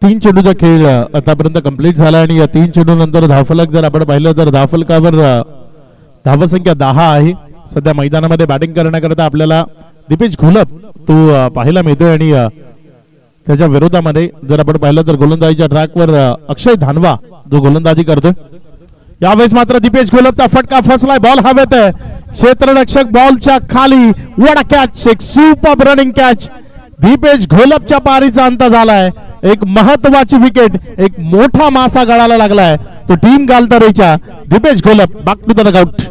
तीन चेंडूचा खेळ आतापर्यंत कंप्लीट झाला आणि या तीन चेंडू नंतर धावफलक जर आपण पाहिलं तर धावफलकावर धावसंख्या 10 आहे. सध्या मैदानामध्ये बॅटिंग करण्याकरता आपल्याला दीपेश घोलप तो पाहायला मिळतोय आणि त्याच्या विरोधामध्ये जर आपण पाहिलं तर गोलंदाजीच्या ट्रॅकवर अक्षय धानवा जो गोलंदाजी करतोय. यावेळेस मात्र दीपेश घोलपचा फटका फसलाय. बॉल हवेत आहे. क्षेत्ररक्षक बॉलच्या खाली. What a catch. एक सुपर रनिंग कॅच. दीपेश घोलपच्या पारीचा अंत झालाय. एक महत्वाची विकेट. एक मोठा मासा गळाला लागलाय तो टीम गालतरेच्या. Deepesh Gholap back to the dugout.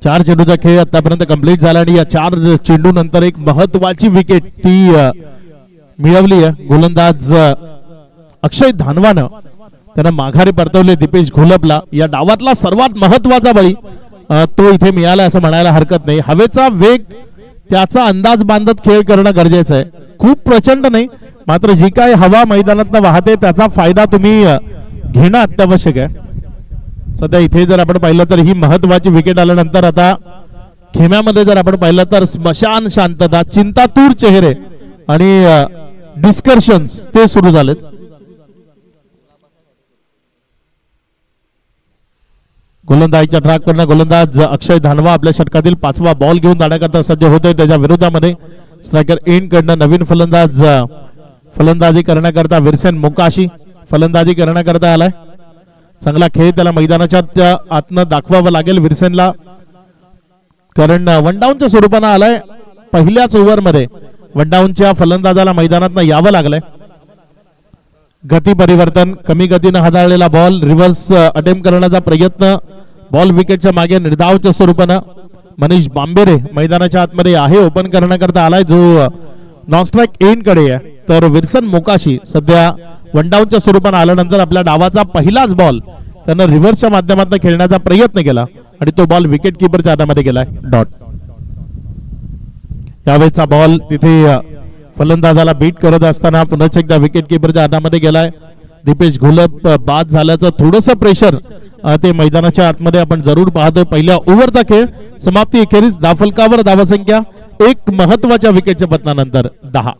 चार चेंडूचा खेळ आतापर्यंत कंप्लीट झाला आणि या चार चेंडू नंतर एक महत्वाची विकेट ती मिळवली आहे. गोलंदाज अक्षय धानवानं त्यानं माघारी परतवले दीपेश घोलपला. या डावातला सर्वात महत्वाचा बळी तो इथे मिळाला असं म्हणायला हरकत नाही. हवेचा वेग त्याचा अंदाज बांधत खेळ करणं गरजेचं आहे. खूप प्रचंड नाही मात्र जी काय हवा मैदानात वाहते त्याचा फायदा तुम्ही घेणं अत्यावश्यक आहे. सध्या इथे जर आपण पाहिलं तर ही महत्वाची विकेट आल्यानंतर आता खेम्यामध्ये जर आपण पाहिलं तर स्मशान शांतता, चिंतातूर चेहरे आणि डिस्कशन्स ते सुरू झालेत. गोलंदाजीच्या ट्रॅकवरनं गोलंदाज अक्षय धानवा आपल्या षटकातील 5वा बॉल घेऊन जाण्याकरता सज्ज होतोय. त्याच्या विरोधामध्ये स्ट्रायकर एंड कडनं नवीन फलंदाजी करण्याकरता विरसेन मोकाशी फलंदाजी करण्याकरता आलाय. चांगला खेळ त्याला मैदानाच्या आतनं दाखवावं लागेल विरसेनला, कारण वन डाऊनच्या स्वरूपानं आलाय. पहिल्याच ओव्हरमध्ये वन डाऊनच्या फलंदाजाला मैदानात यावं लागलंय. गती परिवर्तन, कमी गतीनं हाताळलेला बॉल रिव्हर्स अटेम्प्ट करण्याचा प्रयत्न. बॉल विकेटच्या मागे निर्धावच्या स्वरूपानं मनीष बांबेरे मैदानाच्या आतमध्ये आहे. ओपन करण्याकरता आलाय जो नॉन स्ट्राईक एंड कडे आहे. तर विरसन मोकाशी सध्या वन डाऊनच्या स्वरूपानं आल्यानंतर आपल्या डावाचा पहिलाच बॉल त्यानं रिव्हर्सच्या माध्यमातून खेळण्याचा प्रयत्न केला आणि तो बॉल विकेट किपरच्या हातामध्ये गेलाय. डॉट. यावेळेचा बॉल तिथे फलंदाजाला बीट करत असताना पुन्हा एकदा विकेट किपरच्या हातामध्ये गेलाय. दीपेश घोलप बाद झाल्याचं थोडंसं प्रेशर ते मैदानाच्या आतमध्ये आपण जरूर पाहतोय. पहिल्या ओव्हरचा खेळ समाप्ती अखेरीस धावफलकावर धावसंख्या एक महत्वाच्या विकेटच्या पतनानंतर 10.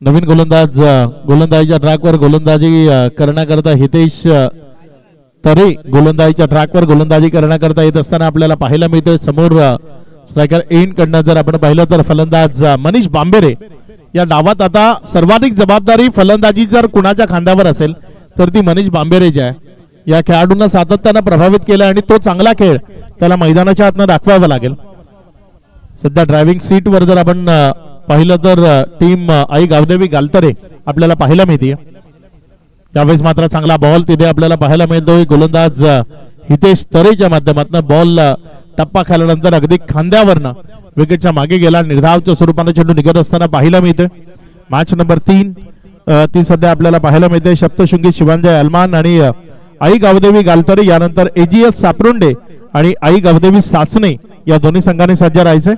नवीन गोलंदाजीच्या ट्रॅकवर गोलंदाजी करण्याकरता हितेश तरे गोलंदाजीच्या ट्रॅकवर गोलंदाजी करण्याकरता येत असताना आपल्याला पाहायला मिळतोय. समोर स्ट्रायकर एंड कडनं जर आपण पाहिलं तर फलंदाज मनीष बांबेरे. या डावात आता सर्वाधिक जबाबदारी फलंदाजी जर कुणाच्या खांद्यावर असेल तर ती मनीष बांबेरेची आहे. या खेळाडूंना सातत्यानं प्रभावित केलं आणि तो चांगला खेळ त्याला मैदानाच्या आतनं दाखवावा लागेल. सध्या ड्रायव्हिंग सीटवर जर आपण पाहिलं तर टीम आई गावदेवी गालतरे आपल्याला पाहायला मिळते. यावेळेस मात्र चांगला बॉल तिथे आपल्याला पाहायला मिळतोय. गोलंदाज हितेश तरेच्या माध्यमातून बॉल टप्पा खाल्यानंतर अगदी खांद्यावरनं विकेटच्या मागे गेला. निर्धावच्या स्वरूपाने चेंडू निघत असताना पाहायला मिळतोय. मॅच नंबर 3 ती सध्या आपल्याला पाहायला मिळते. सप्तशृंगी शिवांजय अलमान आणि आई गावदेवी गालतरे, यानंतर एजीएस सापरुंडे आणि आई गावदेवी सासने या दोन्ही संघांनी सज्ज राहायचे.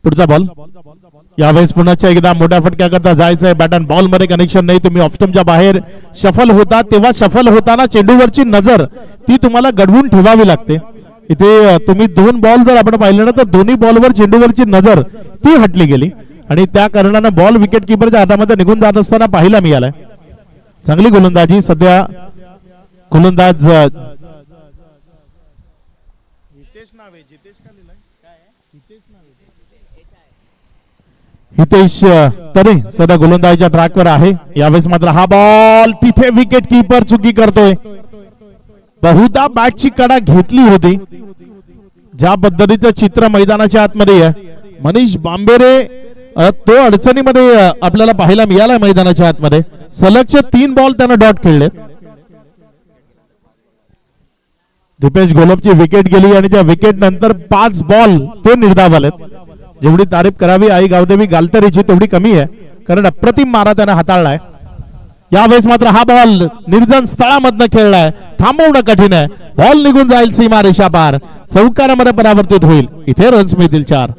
पुढचा बॉल यावेळेस पुन्हा एकदा मोठ्या फटक्याकरता जायचंय. बॅट अँड बॉल मध्ये कनेक्शन नाही. तुम्ही ऑफस्टंपच्या बाहेर शफल होता तेव्हा शफल होताना चेंडूवरची नजर ती तुम्हाला गडवून ठेवावी लागते. इथे तुम्ही 2 बॉल जर आपण पाहिले ना तर दोन्ही बॉलवर चेंडूवरची नजर ती हटली गेली आणि त्या कारणानं बॉल विकेट किपरच्या हातामध्ये निघून जात असताना पाहायला मिळालाय. चांगली गोलंदाजी सध्या गोलंदाज हितेश तरे सध्या गोलंदाजीच्या ट्रॅकवर आहे. यावेळेस मात्र हा बॉल तिथे विकेट किपर चुकी करतोय. बहुधा बॅटची कडा घेतली होती. ज्या पद्धतीचं चित्र मैदानाच्या आतमध्ये आहे, मनीष बांबेरे तो अडचणीमध्ये आपल्याला पाहायला मिळाला. मैदानाच्या आतमध्ये सलगचे 3 बॉल त्यानं डॉट खेळले. दीपेश गोलपची विकेट गेली आणि त्या विकेट नंतर 5 बॉल ते निर्धावलेत. जेवढी तारीफ करावी आई गावदेवी गालतरीची तेवढी कमी आहे, कारण अप्रतिम मारा त्याने हाताळलाय. यावेळेस मात्र हा बॉल निर्जन स्थळामधनं खेळलाय. थांबवणं कठीण आहे. बॉल निघून जाईल सीमा रेषा पार. चौकारामध्ये परावर्तित होईल. इथे रन्स मिळतील 4.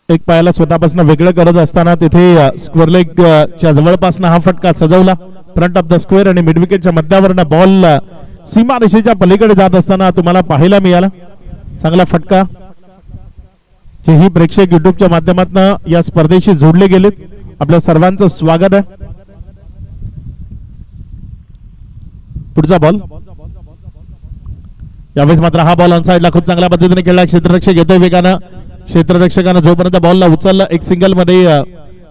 एक पायाला स्वतःपासून वेगळं करत असताना तिथे स्क्वेअर लेग च्या जवळपासून हा फटका सजवला. फ्रंट ऑफ द स्क्वेअर आणि मिड विकेटच्या मध्यावरनं बॉल सीमा रेषेच्या पलीकडे जात असताना तुम्हाला पाहायला मिळाला. चांगला फटका. जेही प्रेक्षक युट्यूबच्या माध्यमातून या स्पर्धेशी जोडले गेलेत, आपल्या सर्वांचं स्वागत आहे. पुढचा बॉल. यावेळेस मात्र हा बॉल ऑन साइडला खूप चांगल्या पद्धतीने खेळला. क्षेत्ररक्षक येतोय वेगानं. क्षेत्ररक्षकानं जोपर्यंत बॉलला उचललं, एक सिंगल मध्ये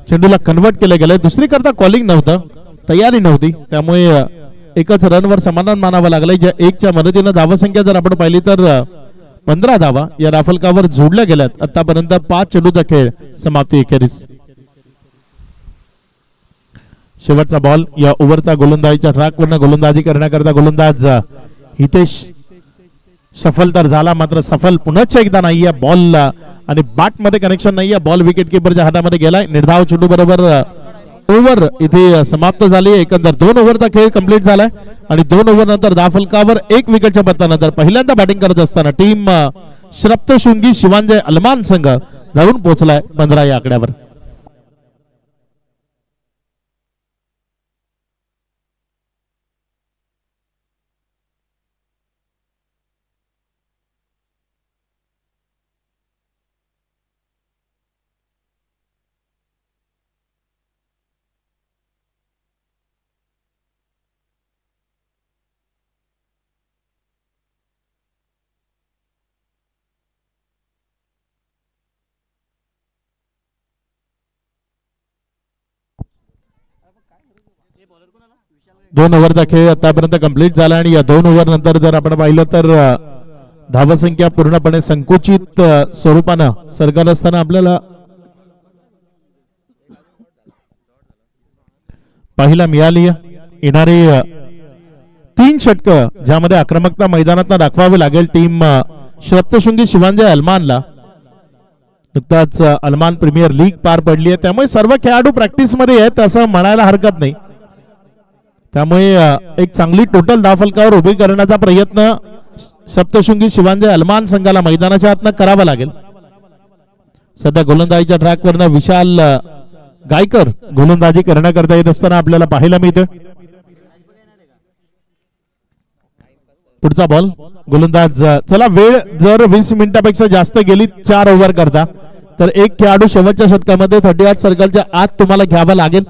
चेंडूला कन्वर्ट केलं गेलं. दुसरी करता कॉलिंग नव्हतं, तयारी नव्हती, त्यामुळे एकच रनवर समाधान मानावं लागलंय. ज्या 1च्या मदतीनं धावसंख्या जर आपण पाहिली तर 15 धावा या राफलकावर जोडल्या गेल्यात. आतापर्यंत 5 चेंडूचा खेळ समाप्ती अखेरीस. शेवटचा बॉल या ओव्हरचा गोलंदाजीच्या ट्रॅकवरनं गोलंदाजी करण्याकरता गोलंदाज हितेश सफल तर झाला, मात्र सफल पुन्हा एकदा नाहीये. बॉल आणि बॅट मध्ये कनेक्शन नाहीये. बॉल विकेट किपरच्या हातामध्ये गेलाय. निर्धाव चेंडू बरोबर ओव्हर इथे समाप्त झाली. एकंदर 2 ओव्हरचा खेळ कंप्लीट झालाय आणि 2 ओव्हर नंतर धाफलकावर 1 विकेटच्या पत्त्यानंतर पहिल्यांदा बॅटिंग करत असताना टीम सप्तशृंगी शिवांजय अलमान संघ जाऊन पोहोचलाय 15 या आकड्यावर. दोन ओव्हरचा खेळ आतापर्यंत कंप्लीट झाला आणि या 2 ओव्हर नंतर जर आपण पाहिलं तर धावसंख्या पूर्णपणे संकुचित स्वरूपानं सरकत असताना आपल्याला पाहायला मिळाली. येणारी 3 षटकं ज्यामध्ये आक्रमकता मैदानात दाखवावी लागेल टीम सप्तशृंगी शिवांजय अलमानला. नुकताच अलमान प्रीमियर लीग पार पडली आहे, त्यामुळे सर्व खेळाडू प्रॅक्टिस मध्ये आहेत असं म्हणायला हरकत नाही. त्यामुळे एक चांगली टोटल धावफलकावर उभी करण्याचा प्रयत्न सप्तशृंगी शिवांजय अलमान संघाला मैदानाच्या आतनं करावा लागेल. सध्या गोलंदाजीच्या ट्रॅकवरनं विशाल गायकर गोलंदाजी करण्याकरता येत असताना आपल्याला पाहायला मिळतं. पुढचा बॉल गोलंदाज. चला, वेळ जर 20 मिनिटापेक्षा जास्त गेली 4 ओव्हर करता तर एक खेळाडू शेवटच्या षटकामध्ये 38 सर्कलच्या आत तुम्हाला घ्यावा लागेल.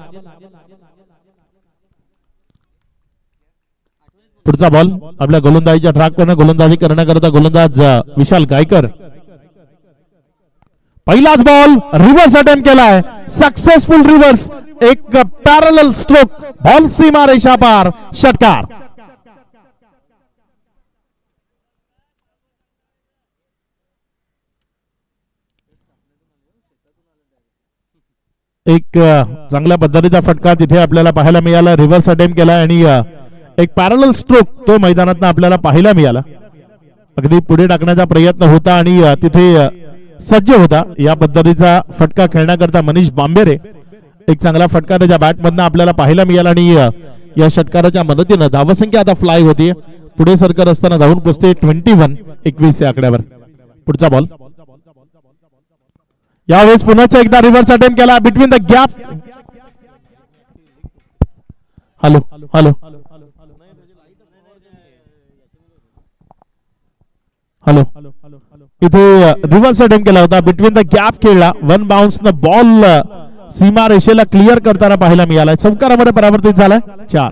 पुढचा बॉल आपल्या गोलंदाजीच्या ट्रॅकवरनं गोलंदाजी करण्याकरता गोलंदाज विशाल गायकर. पहिलाच बॉल रिव्हर्स अटेम्प्ट केलाय. Successful reverse. एक पॅरलल स्ट्रोक. बॉल सीमा रेषा पार. षटकार. एक चांगल्या पद्धतीचा फटका तिथे आपल्याला पाहायला मिळाला. रिव्हर्स अटेम्प्ट केला आणि एक पॅरलल स्ट्रोक तो मैदानात आपल्याला पाहायला मिळाला. अगदी पुढे टाकण्याचा प्रयत्न होता आणि तिथे सज्ज होता. या पद्धतीचा फटका खेळण्याकरता मनीष बांबेरे. एक चांगला फटका त्याच्या बॅटमधनं आपल्याला पाहायला मिळाला आणि या षटकाराच्या मदतीनं धावसंख्या आता फ्लाय होती. पुढे सरकत असताना धावून पोचते 21 या आकड्यावर. पुढचा बॉल. यावेळेस पुन्हा एकदा रिव्हर्स अटेम्प्ट केला between the gap. Hello hello hello, इथे रिव्हर्स अटेम्प्ट केला होता, बिटवीन द गॅप खेळला, वन बाउन्स न बॉल सीमा रेषेला क्लिअर करताना पाहायला मिळालाय. चौकारामध्ये परावर्तित झालाय. 4.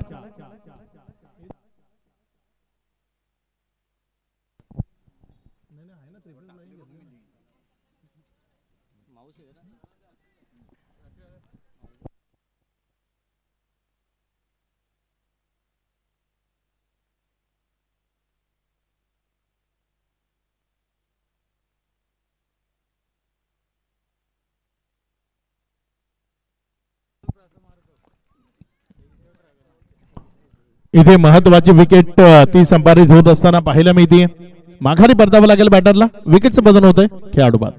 इथे महत्वाची विकेट ती संपादित होत असताना पाहायला मिळते. माघारी परतावं लागेल बॅटरला. विकेटचं बदल होतंय. खेळाडू बाद.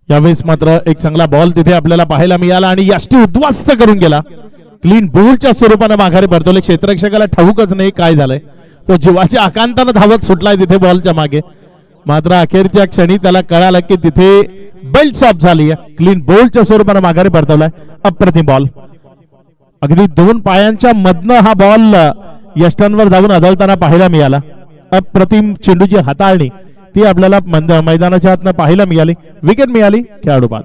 यावेळेस मात्र एक चांगला बॉल तिथे आपल्याला पाहायला मिळाला आणि यष्टी उद्ध्वस्त करून गेला. क्लीन बोलच्या स्वरूपाने माघारी परतवले. क्षेत्ररक्षकाला ठाऊकच नाही काय झालंय. तो जीवाच्या आकांतानं धावत सुटलाय तिथे बॉलच्या मागे. मात्र अखेरच्या क्षणी त्याला कळालं की तिथे बेल्ट स्टॉप झाली आहे. क्लीन बोलच्या स्वरूपाने माघारी परतवलाय. अप्रतिम बॉल. अगदी 2 पायांच्या मधनं हा बॉल यष्टांवर धावून आदळताना पाहायला मिळाला. अप्रतिम चेंडूची हाताळणी ती आपल्याला मैदानाच्या हातनं पाहायला मिळाली. विकेट मिळाली. खेळाडू बाद.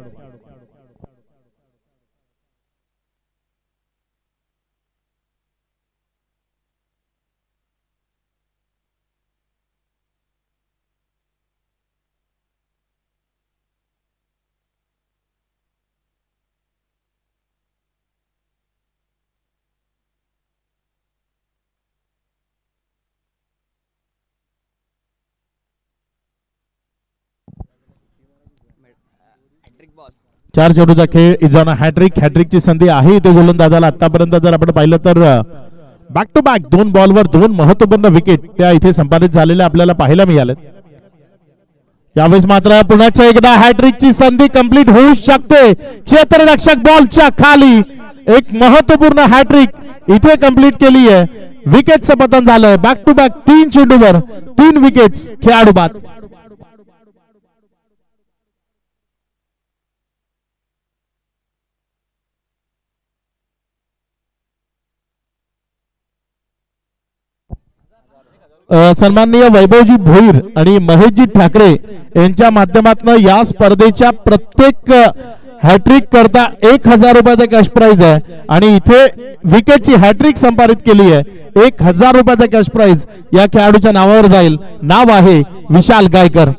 चार चेंडूचा खेळ. इजाना हॅट्रिक. हॅट्रिकची संधी आहे इथे गोलंदाजाला. आतापर्यंत जर आपण पाहिलं तर बॅक टू बॅक 2 बॉलवर 2 महत्वपूर्ण विकेट त्या इथे संपादित झालेल्या आपल्याला पाहायला मिळाल्यात. यावेळेस मात्र पुन्हा एकदा हॅट्रिकची संधी कंप्लीट होऊ शकते. क्षेत्ररक्षक बॉलच्या खाली एक महत्वपूर्ण हॅट्रिक इथे कंप्लीट केली आहे. विकेटचं पतन झालं. बॅक टू बॅक 3 चेंडूवर 3 विकेट्स. खेळाडू बाद. सन्माननीय वैभवजी भोईर आणि महेशजी ठाकरे यांच्या माध्यमातून या स्पर्धेच्या प्रत्येक हॅट्रिक करता 1000 रुपयाचा कॅश प्राइज आहे आणि इथे विकेटची हॅट्रिक संपादित केली आहे. 1000 रुपयाचा कॅश प्राइज या खेळाडूच्या नावावर जाईल. नाव आहे विशाल गायकर.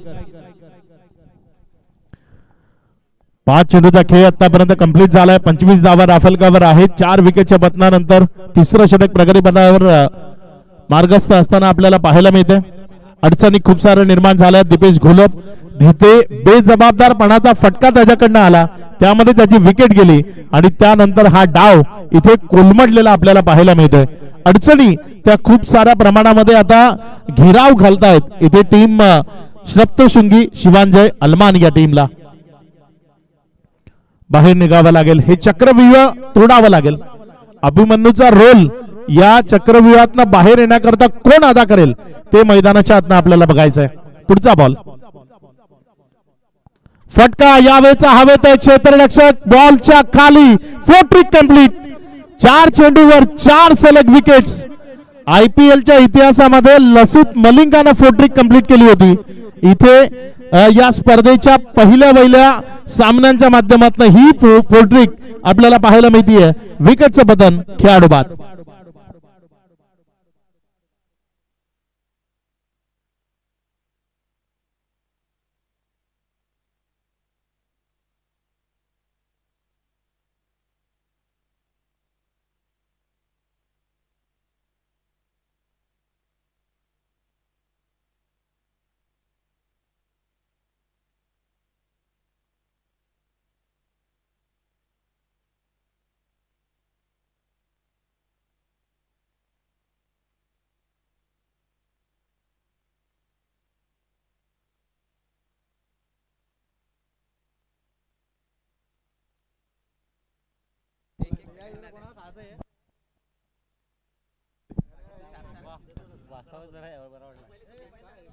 5 चेंडूचा खेळ आतापर्यंत कंप्लीट झालाय. 25 धावा राफेलकावर आहेत. 4 विकेटच्या पतनानंतर तिसरं षटक प्रगती पथावर मार्गस्थ असताना आपल्याला पाहायला मिळते. अडचणी खूप साऱ्या निर्माण झाल्या. दीपेश घोलप तिथे बेजबाबदारपणाचा फटका त्याच्याकडनं आला, त्यामध्ये त्याची विकेट गेली आणि त्यानंतर हा डाव इथे कोलमडलेला आपल्याला पाहायला मिळतोय. अडचणी त्या खूप साऱ्या प्रमाणामध्ये आता घेराव घालतायत इथे टीम सप्तशृंगी शिवांजय अलमान या टीमला. बाहेर निघावं लागेल. हे चक्रव्यूह तोडावं लागेल. अभिमन्यूचा रोल या चक्रव्यूहातनं बाहेर येण्याकरता कोण अदा करेल ते मैदानाच्या आतनं आपल्याला बघायचंय. पुढचा बॉल फटका यावेळेचा हवेत आहे. क्षेत्ररक्षक बॉलच्या खाली. फोर्ट्रिक कंप्लीट. 4 चेंडूवर 4 सलग विकेट्स. IPLच्या इतिहासामध्ये लसित मलिंगाने फोर्ट्रिक कंप्लीट केली होती. इथे या स्पर्धेच्या पहिल्या सामन्यांच्या माध्यमातून ही फोर्ट्रिक आपल्याला पाहायला मिळतीये. विकेटचं पतन. खेळाडू बाद.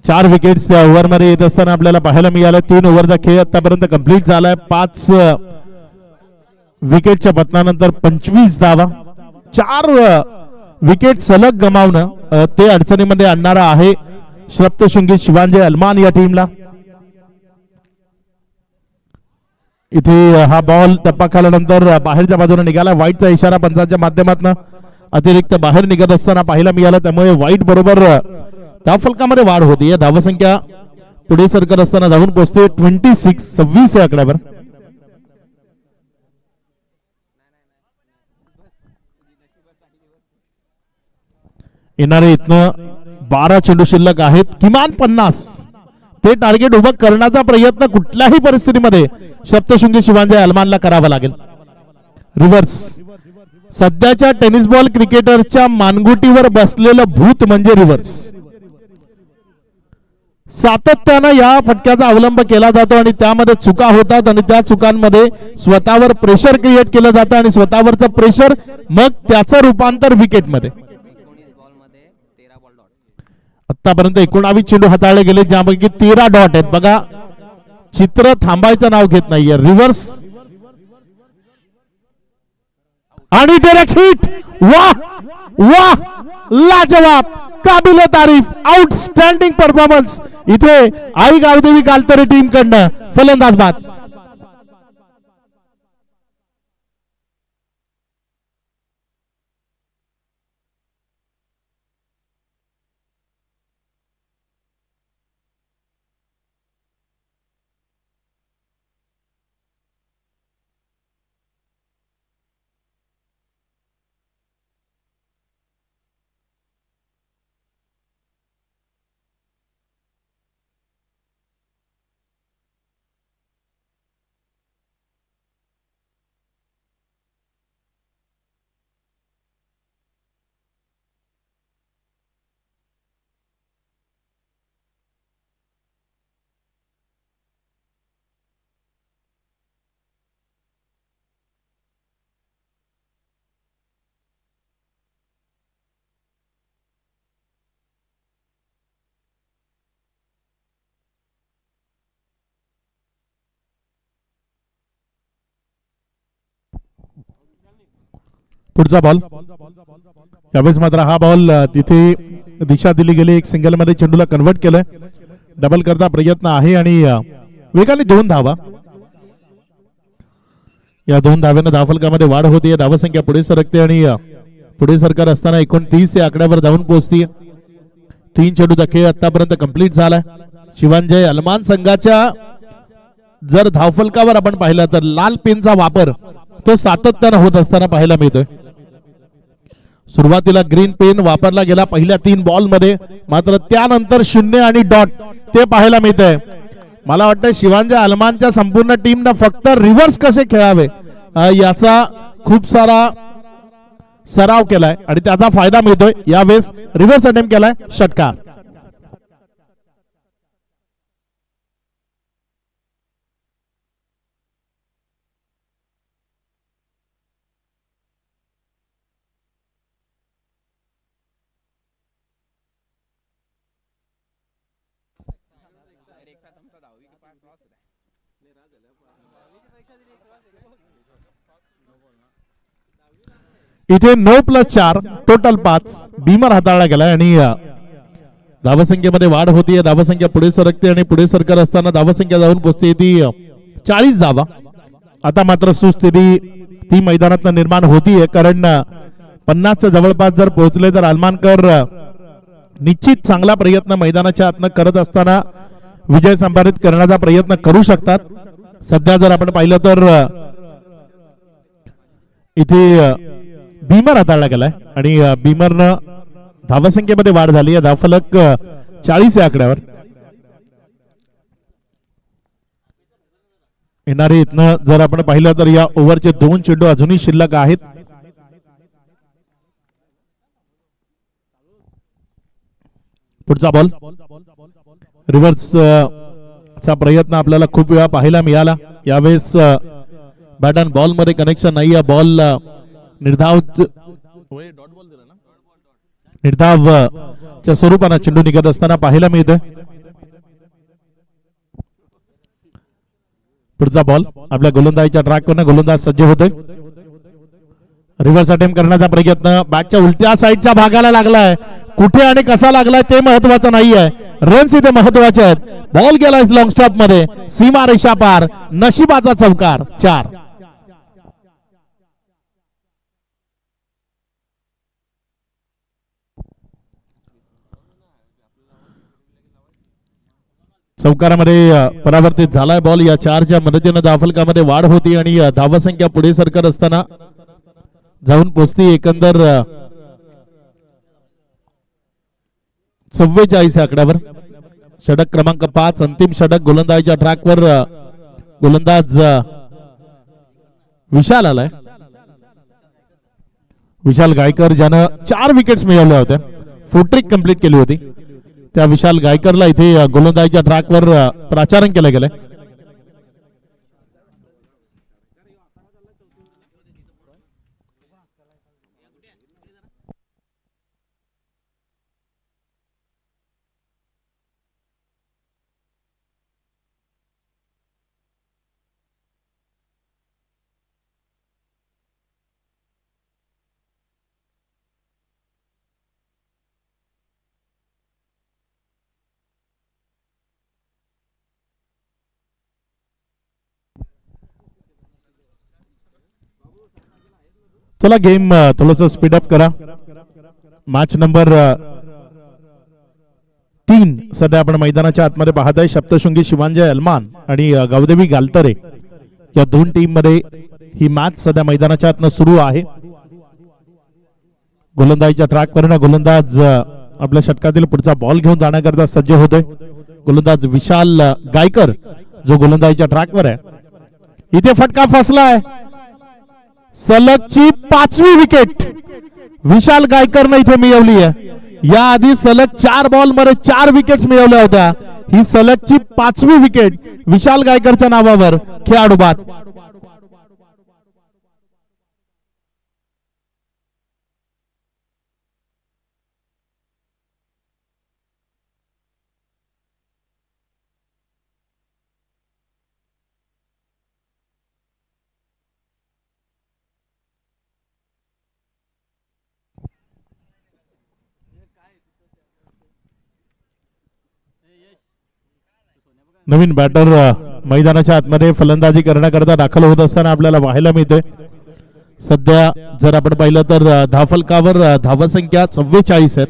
चार विकेट्स त्या ओव्हर मध्ये येत असताना आपल्याला पाहायला मिळालं. 3 ओव्हरचा खेळ आतापर्यंत कंप्लीट झालाय. 5 विकेटच्या पतनानंतर 25 धावा. 4 विकेट सलग गमावणं ते अडचणीमध्ये आणणारा आहे सप्तशृंगी शिवांजय अलमान या टीमला. इथे हा बॉल टप्पा खाल्यानंतर बाहेरच्या बाजूने निघाला. वाईटचा इशारा पंचांच्या माध्यमातून अतिरिक्त बाहेर निघत असताना पाहायला मिळालं. त्यामुळे वाईट बरोबर धावफलकामध्ये वाढ होती. या धावसंख्या पुढे सरकत असताना धावून पोहोचते 26 या आकड्यावर. येणारे इथनं 12 चेंडू शिल्लक आहेत. किमान 50 ते टार्गेट उभं करण्याचा प्रयत्न कुठल्याही परिस्थितीमध्ये सप्तशृंगी शिवांजय अलमानला करावा लागेल. रिव्हर्स सध्याच्या टेनिस बॉल क्रिकेटरच्या मानगुटीवर बसलेलं भूत म्हणजे रिव्हर्स. सातत्यानं या फटक्याचा अवलंब केला जातो आणि त्यामध्ये चुका होतात आणि त्या चुकांमध्ये स्वतःवर प्रेशर क्रिएट केलं जातं आणि स्वतःवरचं प्रेशर मग त्याचं रूपांतर विकेटमध्ये. आतापर्यंत 19 चेंडू हाताळले गेले ज्यापैकी 13 डॉट आहेत. बघा चित्र थांबायचं नाव घेत नाहीये. रिव्हर्स आणि डायरेक्ट हिट. वाह वाह लाजवाब काबिले तारीफ आउटस्टँडिंग परफॉर्मन्स इथे आई गावदेवी कालतरे टीम कडनं. फलंदाज बाद. पुढचा बॉल. यावेळेस मात्र हा बॉल तिथे दिशा दिली गेली. एक सिंगल मध्ये चेंडूला कन्वर्ट केलंय. डबल करता प्रयत्न आहे आणि वेगाने 2 धावा. या 2 धाव्यानं धावफलकामध्ये वाढ होती. धावसंख्या पुढे सरकते आणि पुढे सरकार असताना 29 या आकड्यावर धावून पोहोचते. 3 चेंडूचा खेळ आतापर्यंत कंप्लीट झालाय. शिवांजय अलमान संघाच्या जर धावफलकावर आपण पाहिलं तर लाल पेनचा वापर तो सातत्यानं होत असताना पाहायला मिळतोय. सुरुवातीला ग्रीन पेन वापरला गेला पहिल्या 3 बॉल मध्ये, मात्र त्यानंतर 0 आणि डॉट ते पाहायला मिळतंय. मला वाटतं शिवांजय अलमानच्या संपूर्ण टीमनं फक्त रिव्हर्स कसे खेळावे याचा खूप सारा सराव केलाय आणि त्याचा फायदा मिळतोय. यावेळेस रिव्हर्स अटेम्प्ट केलाय. षटकार. इथे 9+4 टोटल 5 बीमर हाताळला गेलाय आणि धावसंख्येमध्ये वाढ होतीये. धावसंख्या पुढे सरकते आणि पुढे सरकत असताना धावसंख्या जाऊन पोहोचते ती 40 धावा. आता मात्र सुस्थिती ती मैदानात निर्माण होतीये, कारण 50च्या जवळपास जर पोहोचले तर अलमानकर निश्चित चांगला प्रयत्न मैदानाच्या आतनं करत असताना विजय संपादित करण्याचा प्रयत्न करू शकतात. सध्या जर आपण पाहिलं तर इथे बीमर हाताळला गेलाय आणि बीमरनं धावसंख्येमध्ये वाढ झाली आहे. धावफलक 40 या आकड्यावर. येणारे इथनं जर आपण पाहिलं तर या ओव्हरचे 2 चेंडू अजूनही शिल्लक आहेत. पुढचा बॉल. रिव्हर्स चा प्रयत्न आपल्याला खूप वेळा पाहायला मिळाला. यावेळेस बॅट अँड बॉल मध्ये कनेक्शन नाही. बॉल निर्धाव निर्धाव च्या स्वरूपानं चेंडू निघत असताना पाहायला मिळतोय. पुढचा बॉल आपल्या गोलंदाजीच्या ट्रॅकवर गोलंदाज सज्ज होतोय. रिव्हर्स अटेम्प्ट करण्याचा प्रयत्न बॅटच्या उलट्या साईडच्या भागाला लागलाय. कुठे आणि कसा लागलाय ते महत्वाचं नाहीये, रन्स इथे महत्वाचे आहेत. बॉल गेलाय लॉंग स्टॉप मध्ये, सीमा रेषा पार, नशिबाचा चौकार. 4 चौकारामध्ये परावर्तित झालाय बॉल. या 4च्या मदतीनं धावफलकामध्ये वाढ होती आणि धावसंख्या पुढे सरकत असताना जाऊन पोचती एकंदर 44 आकड्यावर. षटक क्रमांक 5 अंतिम षटक गोलंदाजीच्या ट्रॅकवर गोलंदाज विशाल आलाय. विशाल गायकर ज्यानं 4 विकेट्स मिळवल्या होत्या, फुटट्रिक कंप्लीट केली होती, त्या विशाल गायकरला इथे गोलंदाजीच्या ट्रॅकवर प्राचारण केलं गेलंय. चला गेम थोडस स्पीडअप करा. मॅच नंबर 3 सध्या आपण मैदानाच्या आतमध्ये पाहत आहे. सप्तशृंगी शिवांजय अलमान आणि गावदेवी गालतरे या 2 टीम मध्ये ही मॅच सध्या मैदानाच्या आतनं सुरू आहे. गोलंदाजीच्या ट्रॅकवर गोलंदाज आपल्या षटकातील पुढचा बॉल घेऊन जाण्याकरता सज्ज होतोय. गोलंदाज विशाल गायकर जो गोलंदाजीच्या ट्रॅकवर आहे. इथे फटका फसलाय. सलगची 5वी विकेट विशाल गायकरने इथे मिळवली आहे. याआधी सलग 4 बॉल मध्ये 4 विकेट्स मिळवल्या होत्या. ही सलगची 5वी विकेट विशाल गायकरच्या नावावर खेळाडू बाद. नवीन बॅटर मैदानाच्या आतमध्ये फलंदाजी करण्याकरता दाखल होत असताना आपल्याला पाहायला मिळते. सध्या जर आपण पाहिलं तर धावफलकावर धावसंख्या 44 आहेत.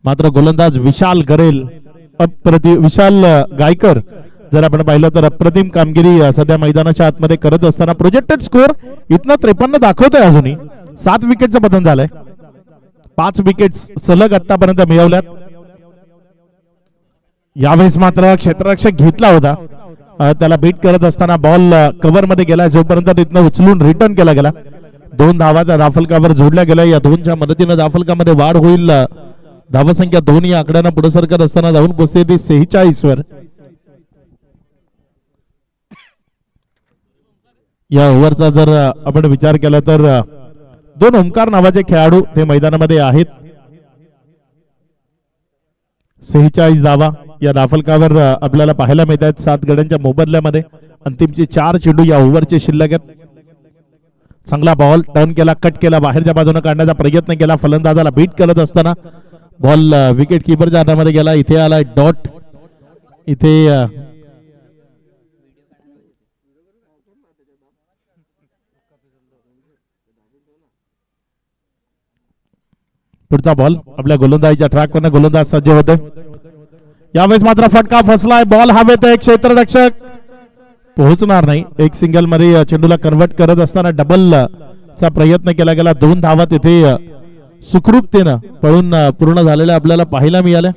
मात्र गोलंदाज विशाल गरेल विशाल गायकर जर आपण पाहिलं तर अप्रतिम कामगिरी सध्या मैदानाच्या आतमध्ये करत असताना प्रोजेक्टेड स्कोर इथनं 53 दाखवतोय. अजूनही 7 विकेटचं पतन झालंय. 5 विकेट्स सलग आतापर्यंत मिळवल्यात. यावेळेस मात्र क्षेत्ररक्षक घेतला होता, त्याला बीट करत असताना बॉल कव्हर मध्ये गेला. जोपर्यंत तिथनं उचलून रिटर्न केला गेला. 2 धावा त्या धावफलकावर जोडल्या गेल्या. या 2च्या मदतीनं धावफलकामध्ये वाढ होईल. धावसंख्या 2 या आकड्यानं पुढे सरकत असताना जाऊन पोहोचते ती 46 वर. या ओव्हरचा जर आपण विचार केला तर 2 ओमकार नावाचे खेळाडू ते मैदानामध्ये आहेत. 46 धावा या धावफलकावर आपल्याला पाहायला मिळत आहेत. 7 गड्यांच्या मोबदल्यामध्ये अंतिमचे 4 चेंडू या ओव्हरचे शिल्लक आहेत. चांगला बॉल टर्न केला, कट केला, बाहेरच्या बाजूने काढण्याचा प्रयत्न केला. फलंदाजाला बीट करत असताना बॉल विकेट किपरच्या हातामध्ये गेला. इथे आलाय डॉट. इथे पुढचा बॉल आपल्या गोलंदाजीच्या ट्रॅकवर गोलंदाज सज्ज होते. यावेळेस मात्र फटका फसलाय. बॉल हवेत आहे. क्षेत्ररक्षक पोहोचणार नाही. एक सिंगल मध्ये चेंडूला कन्व्हर्ट करत असताना डबल चा प्रयत्न केला गेला. 2 धावा तिथे सुखरूपतेनं पळून पूर्ण झालेल्या आपल्याला पाहायला मिळाल्या.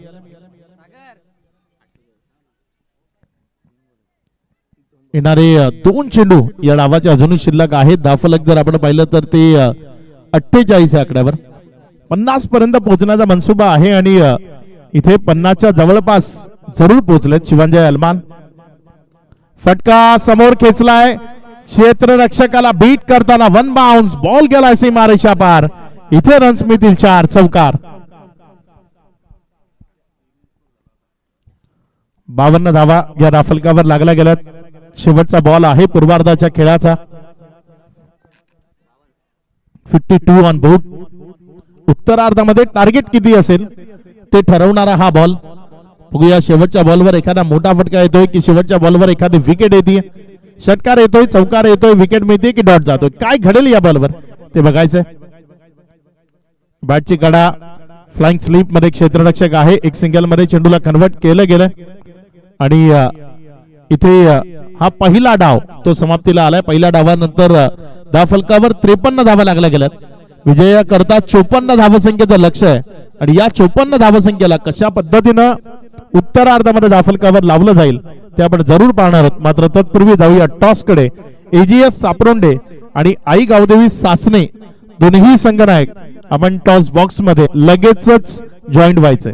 येणारे 2 चेंडू या डावाचे अजूनही शिल्लक आहेत. धावफलक जर आपण पाहिलं तर ते 48 आकड्यावर 50 पर्यंत पोहोचण्याचा मनसुबा आहे आणि इथे 50च्या जवळपास जरूर पोहोचलेत शिवांजय अलमान. फटका समोर खेचलाय. क्षेत्ररक्षकाला बीट करताना वन बाउन्स बॉल गेला सीमारेषा पार. इथे रन्स मिळतील 4 चौकार. 52 धावा या राफलकावर लागल्या गेल्यात. शेवटचा बॉल आहे पूर्वार्धाच्या खेळाचा. 52 ऑन बोर्ड. उत्तरार्धामध्ये टार्गेट किती असेल ते ठरवणारा हा बॉल. बघूया शेवटच्या बॉलवर एखादा मोठा फटका येतोय की शेवटच्या बॉलवर एखादी विकेट येते, षटकार येतोय, चौकार येतोय, विकेट मिळते की डॉट जातोय. काय घडेल या बॉलवर ते बघायचंय. बॅटची कडा फ्लाइंग स्लीप मध्ये क्षेत्ररक्षक आहे. एक सिंगल मध्ये चेंडूला कन्वर्ट केलं गेलं आणि इथे हा पहिला डाव तो समाप्तीला आलाय. पहिल्या डावानंतर धावफलकावर 53 धावा लागल्या गेल्यात. विजयाकरता 54 धावसंख्येचं लक्ष आहे आणि या 54 धावसंख्येला कशा पद्धतीनं उत्तरार्धामध्ये धावफलकावर लावलं जाईल ते आपण जरूर पाहणार आहोत. मात्र तत्पूर्वी जाऊया टॉस कडे. एजीएस सापरोंडे आणि आई गावदेवी सासने दोन्ही संघनायक आपण टॉस बॉक्स मध्ये लगेचच जॉईंट व्हायचंय.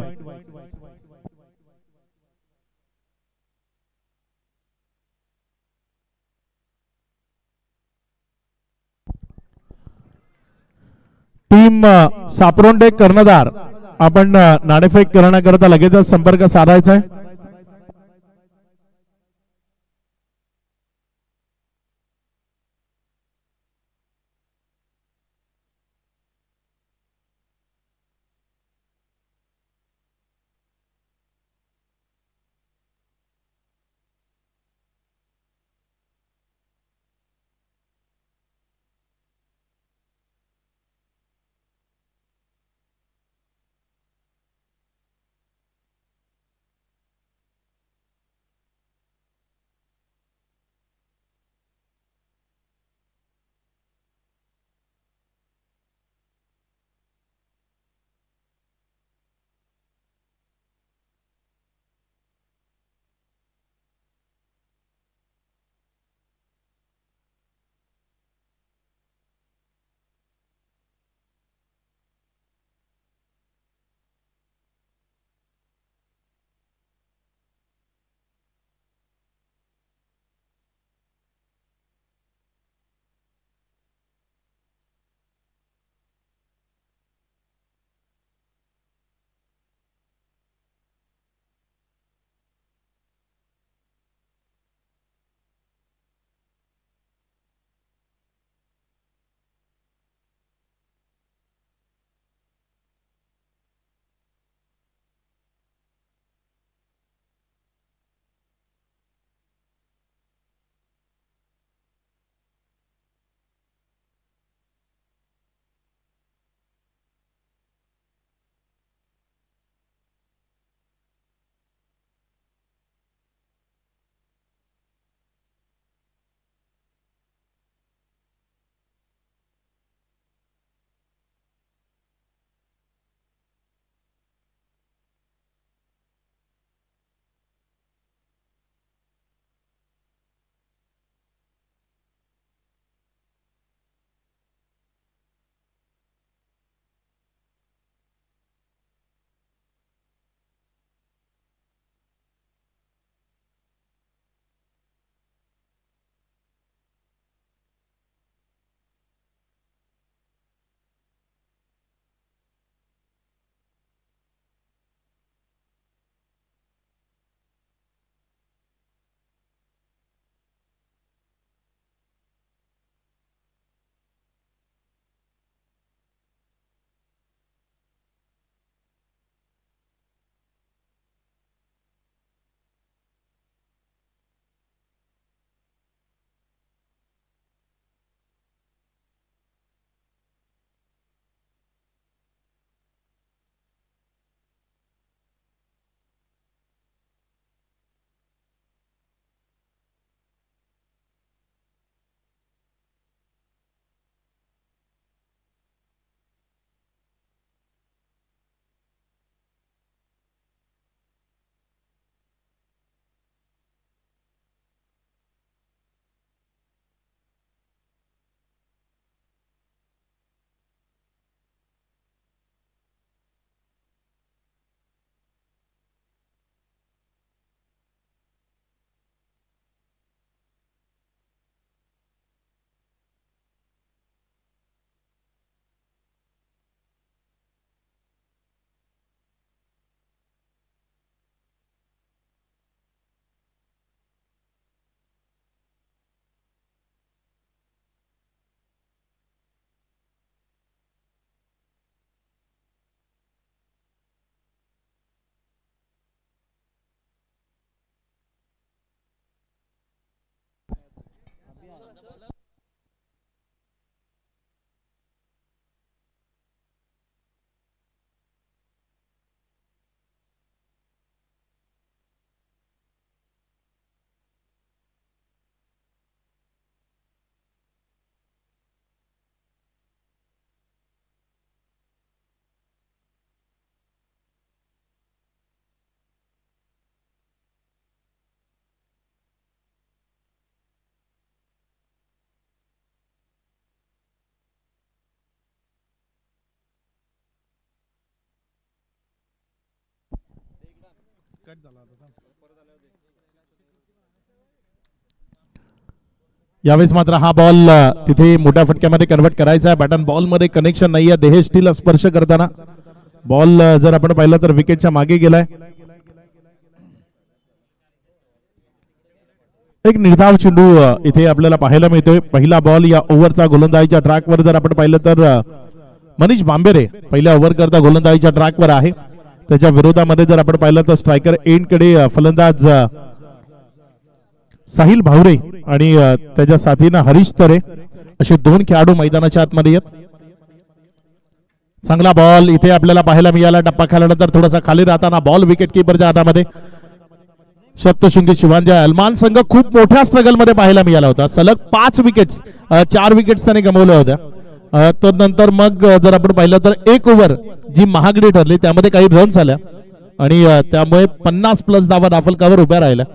टीम सापरोंडे कर्णधार आपण नाणेफेक करण्याकरता लगेचच संपर्क साधायचा आहे. यावेळेस मात्र हा बॉल तिथे मोठ्या फटक्यामध्ये कन्वर्ट करायचा आहे. बॅट अँड बॉल मध्ये कनेक्शन नाहीये. देहेस्टीला स्पर्श करताना बॉल जर आपण पाहिलं तर विकेटच्या मागे गेलाय. एक निर्धाव चेंडू इथे आपल्याला पाहायला मिळतोय. पहिला बॉल या ओव्हरचा गोलंदाजीच्या ट्रॅकवर जर आपण पाहिलं तर मनीष बांबेरे पहिल्या ओव्हर करता गोलंदाजीच्या ट्रॅकवर आहे. त्याच्या विरोधामध्ये जर आपण पाहिलं तर स्ट्रायकर एंड कडे फलंदाज साहिल भावरे आणि त्याच्या साथीनं हरीश तरे असे दोन खेळाडू मैदानाच्या आतमध्ये आहेत. चांगला बॉल इथे आपल्याला पाहायला मिळाला. टप्पा खाल्यानंतर थोडासा खाली राहताना बॉल विकेट किपरच्या हातामध्ये. सप्तशृंगी शिवांजी अलमान संघ खूप मोठ्या स्ट्रगल मध्ये पाहायला मिळाला होता. सलग 5 विकेट्स 4 विकेट्स त्याने गमावल्या होत्या. तर नंतर मग जर आपण पाहिलं तर एक ओव्हर जी महागडी ठरली त्यामध्ये काही रन्स आल्या आणि त्यामुळे 50+ धावा दाफलकावर उभ्या राहिल्या.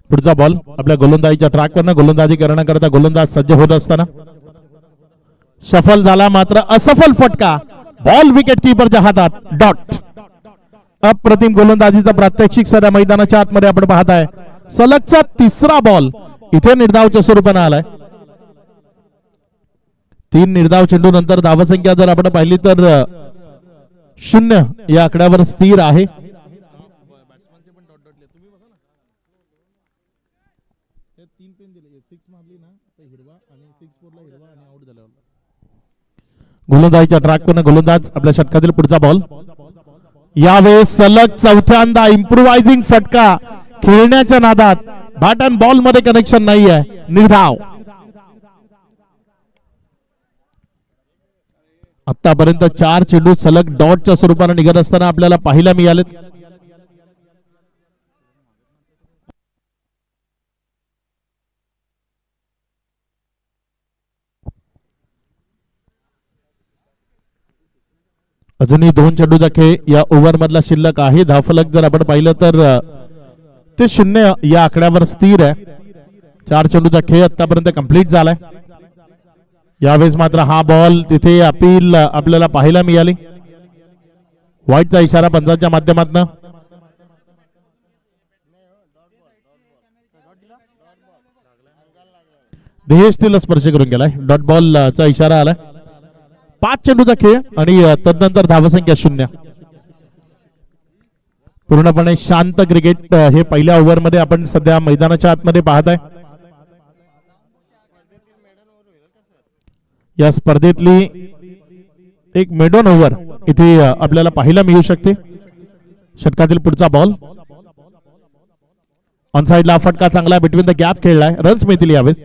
पुढचा बॉल आपल्या गोलंदाजीच्या ट्रॅकवरनं गोलंदाजी करण्याकरता गोलंदाज सज्ज होत असताना सफल झाला मात्र असफल फटका. बॉल विकेट किपरच्या हातात. डॉट. अप्रतिम गोलंदाजीचा प्रात्यक्षिक सध्या मैदानाच्या आतमध्ये आपण पाहताय. सलगचा 3रा बॉल इथे निर्धावच्या स्वरूपाने आलाय. 3 निर्धाव चेंडू नंतर धावसंख्या जर आपण पाहिली तर 0 या आकड्यावर स्थिर आहे. गोलंदाजीच्या ट्रॅकवरनं गोलंदाज आपल्या षटकातील पुढचा बॉल. यावेळेस सलग 4थ्यांदा इम्प्रोवायझिंग फटका. खेळण्याच्या नादात बॅट अँड बॉल मध्ये कनेक्शन नाही आहे. निर्धाव. आतापर्यंत 4 चेंडू सलग डॉटच्या स्वरूपाने निघत असताना आपल्याला पाहायला मिळाले. अजूनही 2 चेंडूचा खेळ या ओव्हर मधला शिल्लक आहे. धावफलक जर आपण पाहिलं तर ते 0 या आकड्यावर स्थिर आहे. 4 चेंडूचा खेळ आतापर्यंत कंप्लीट झालाय. यावेळेस मात्र हा बॉल तिथे अपील आपल्याला पाहायला मिळाली. व्हाईटचा इशारा पंचांच्या माध्यमातून. देहेस्टीला स्पर्श करून गेलाय. डॉट बॉलचा इशारा आलाय. 5 चेंडूचा खेळ आणि तदनंतर धावसंख्या 0. पूर्णपणे शांत क्रिकेट हे पहिल्या ओव्हर मध्ये आपण सध्या मैदानाच्या आतमध्ये पाहताय. या स्पर्धेतली एक मेडॉन ओव्हर इथे आपल्याला पाहायला मिळू शकते. षटकातील पुढचा बॉल ऑन साइडला फटका चांगला बिटवीन द गॅप खेळलाय. रन्स मिळतील यावेळेस.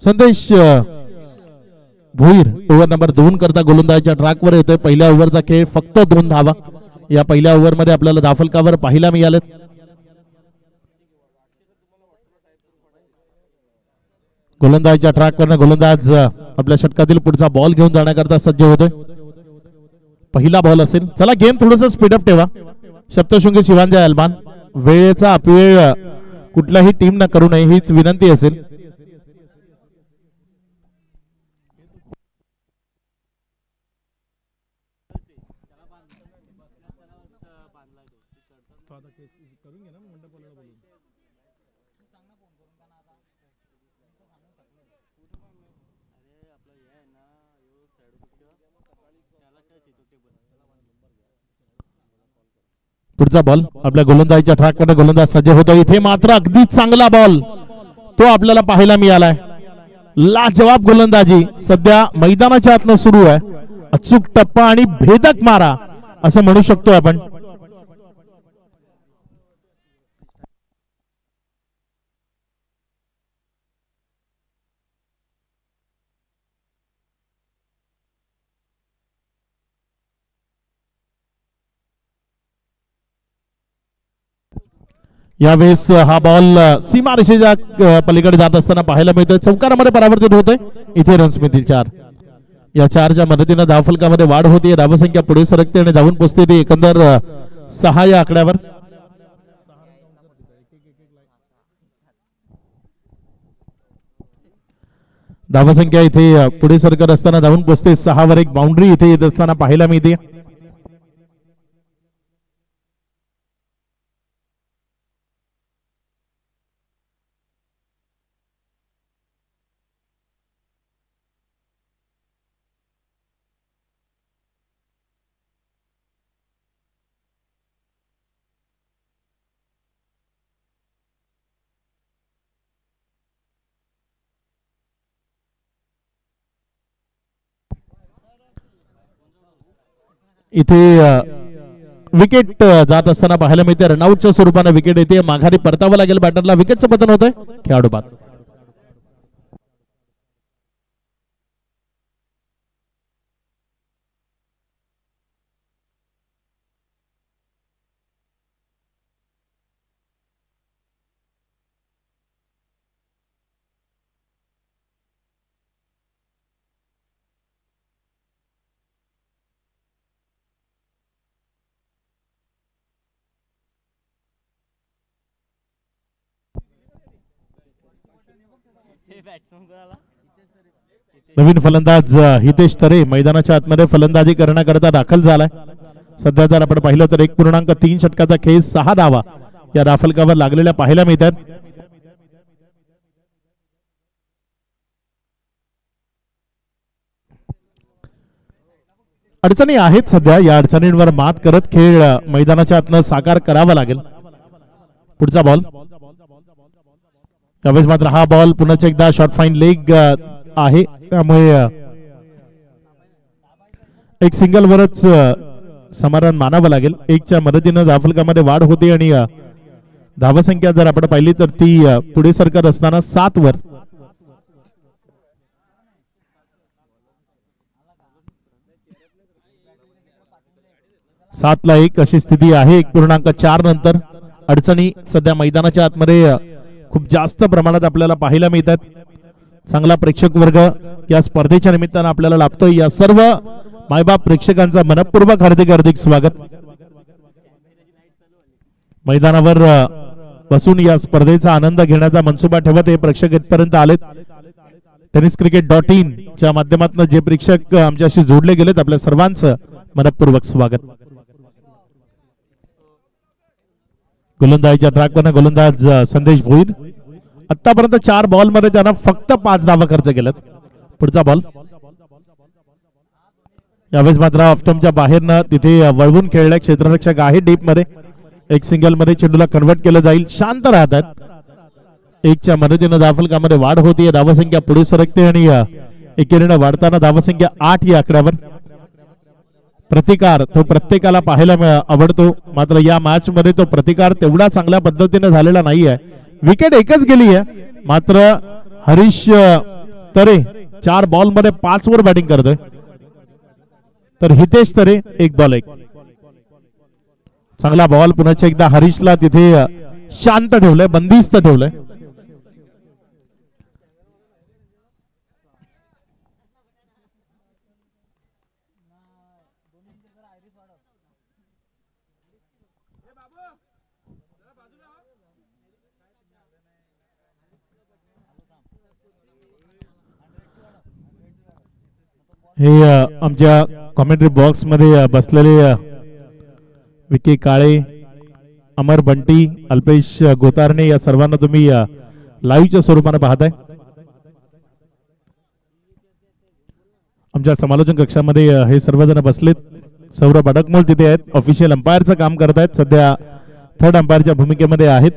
संदेश भोईर ओव्हर नंबर 2 करता गोलंदाजीच्या ट्रॅकवर येतोय. पहिल्या ओव्हरचा खेळ फक्त 2 धावा या पहिल्या ओव्हर मध्ये आपल्याला धावफलकावर पाहायला मिळाले. गोलंदाजीच्या ट्रॅकवर गोलंदाज आपल्या षटकातील पुढचा बॉल घेऊन जाण्याकरता सज्ज होतोय. पहिला बॉल असेल. चला गेम थोडंसं स्पीडअप ठेवा. सप्तशृंगी शिवांजी अलमान वेळेचा अपव्यय कुठल्याही टीम न करू नये हीच विनंती असेल. पुढचा बॉल आपल्या गोलंदाजीच्या ट्रॅकवर गोलंदाज सज्ज होतो. इथे मात्र अगदी चांगला बॉल तो आपल्याला पाहायला मिळालाय. लाजवाब गोलंदाजी सध्या मैदानाच्या आतनं सुरू आहे. अचूक टप्पा आणि भेदक मारा असं म्हणू शकतो आपण. यावेळेस हा बॉल सीमारेषेच्या पलीकडे जात असताना पाहायला मिळतोय. चौकारामध्ये परावर्तित होतोय. इथे रन्स मिळतील 4. या 4च्या मदतीनं धावफलकामध्ये वाढ होते. धावसंख्या पुढे सरकते आणि धावून पोचते ती एकंदर 6 या आकड्यावर. धावसंख्या इथे पुढे सरकत असताना धावून पोचते 6 वर. एक बाउंड्री इथे येत असताना पाहायला मिळते. इथे विकेट जात असताना पाहायला मिळते. रनआउटच्या स्वरूपाने विकेट येते. माघारी परतावं लागेल बॅटरला. विकेटचं पतन होतंय. खेळाडू बाद. नवीन फलंदाज हितेश तरे मैदानाच्या आतमध्ये फलंदाजी करण्याकरता दाखल झालाय. सध्या जर आपण पाहिलं तर 1.3 षटकाचा खेळ 6 धावा या राफलकावर लागलेल्या पाहायला मिळतात. अडचणी आहेत सध्या. या अडचणींवर मात करत खेळ मैदानाच्या आतनं साकार करावा लागेल. पुढचा बॉल. त्यावेळेस मात्र हा बॉल पुन्हा एकदा शॉर्ट फाईन लेग आहे. त्यामुळे एक सिंगल वरच समाधान मानावं लागेल. 1च्या मदतीनं धावफलकामध्ये वाढ होते आणि धावसंख्या जर आपण पाहिली तर ती पुढे सरकत असताना 7 वर. सातला 1 अशी स्थिती आहे. 1.4 नंतर अडचणी सध्या मैदानाच्या आतमध्ये खूप जास्त प्रमाणात आपल्याला पाहायला मिळतात. चांगला प्रेक्षक वर्ग या स्पर्धेच्या निमित्तानं आपल्याला लाभतोय. या सर्व मायबाप प्रेक्षकांचा मनपूर्वक हार्दिक हार्दिक स्वागत. मैदानावर बसून या स्पर्धेचा आनंद घेण्याचा मनसुबा ठेवत हे प्रेक्षक इथपर्यंत आलेत. tenniscricket.in च्या माध्यमातून जे प्रेक्षक आमच्याशी जोडले गेलेत आपल्या सर्वांचं मनपूर्वक स्वागत. गोलंदाजीच्या ट्रॅकवर गोलंदाज संदेश भोईर. आतापर्यंत 4 बॉल मध्ये त्यानं फक्त 5 धावा खर्च केल्यात. पुढचा बॉल. यावेळेस मात्र ऑफस्टंपच्या बाहेरनं तिथे वळवून खेळलाय. क्षेत्ररक्षक आहे डीप मध्ये. एक सिंगल मध्ये चेंडूला कन्वर्ट केलं जाईल. शांत राहतात. 1च्या मदतीनं धावफलकामध्ये वाढ होतीये. धावसंख्या पुढे सरकते आणि एकेरीनं वाढताना धावसंख्या 8 या आकड्यावर. प्रतिकार तो प्रत्येकाला पाहायला आवडतो. मात्र या मॅच मध्ये तो प्रतिकार तेवढा चांगल्या पद्धतीने झालेला नाहीये. विकेट एकच गेली आहे. मात्र हरीश तरे 4 बॉल मध्ये 5 वर बॅटिंग करतोय. तर हितेश तरे 1 बॉल 1. चांगला बॉल पुन्हा एकदा हरीशला तिथे शांत ठेवलंय. बंदिस्त ठेवलंय. हे आमच्या कॉमेंट्री बॉक्स मध्ये बसलेले विकी काळे, अमर बंटी, अल्पेश गोतारणे या सर्वांना तुम्ही लाईव्हच्या स्वरूपाने पाहताय. आमच्या समालोचन कक्षामध्ये हे सर्वजण बसलेत. सौरभ अडकमोल तिथे आहेत, ऑफिशियल अंपायरचं काम करत आहेत, सध्या थर्ड अंपायरच्या भूमिकेमध्ये आहेत.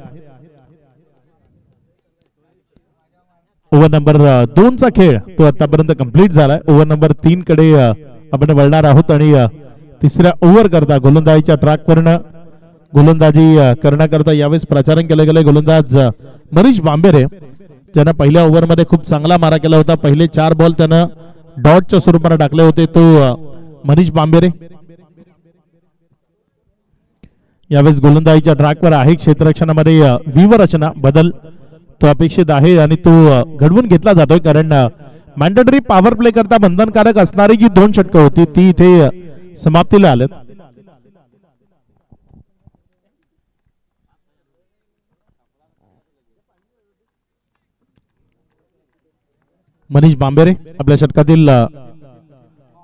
ओव्हर नंबर 2 चा खेळ तो आतापर्यंत कंप्लीट झालाय. ओव्हर नंबर 3 कडे आपण वळणार आहोत आणि तिसऱ्या ओव्हर करता गोलंदाजीच्या ट्रॅकवरनं गोलंदाजी करण्याकरता यावेळेस प्रचारण केलं गेलं गोलंदाज मनीष बांबेरे, ज्यानं पहिल्या ओव्हरमध्ये खूप चांगला मारा केला होता. पहिले 4 बॉल त्यानं डॉटच्या स्वरूपाने टाकले होते, तो मनीष बांबेरे यावेळेस गोलंदाजीच्या ट्रॅकवर आहे. क्षेत्ररक्षणामध्ये व्यूह रचना बदल तो अपेक्षित आहे आणि तो घडवून घेतला जातोय, कारण मॅन्डेटरी पॉवर प्ले करता बंधनकारक असणारी जी 2 षटकं होती ती इथे समाप्तीला आलेत. मनीष बांबेरे आपल्या षटकातील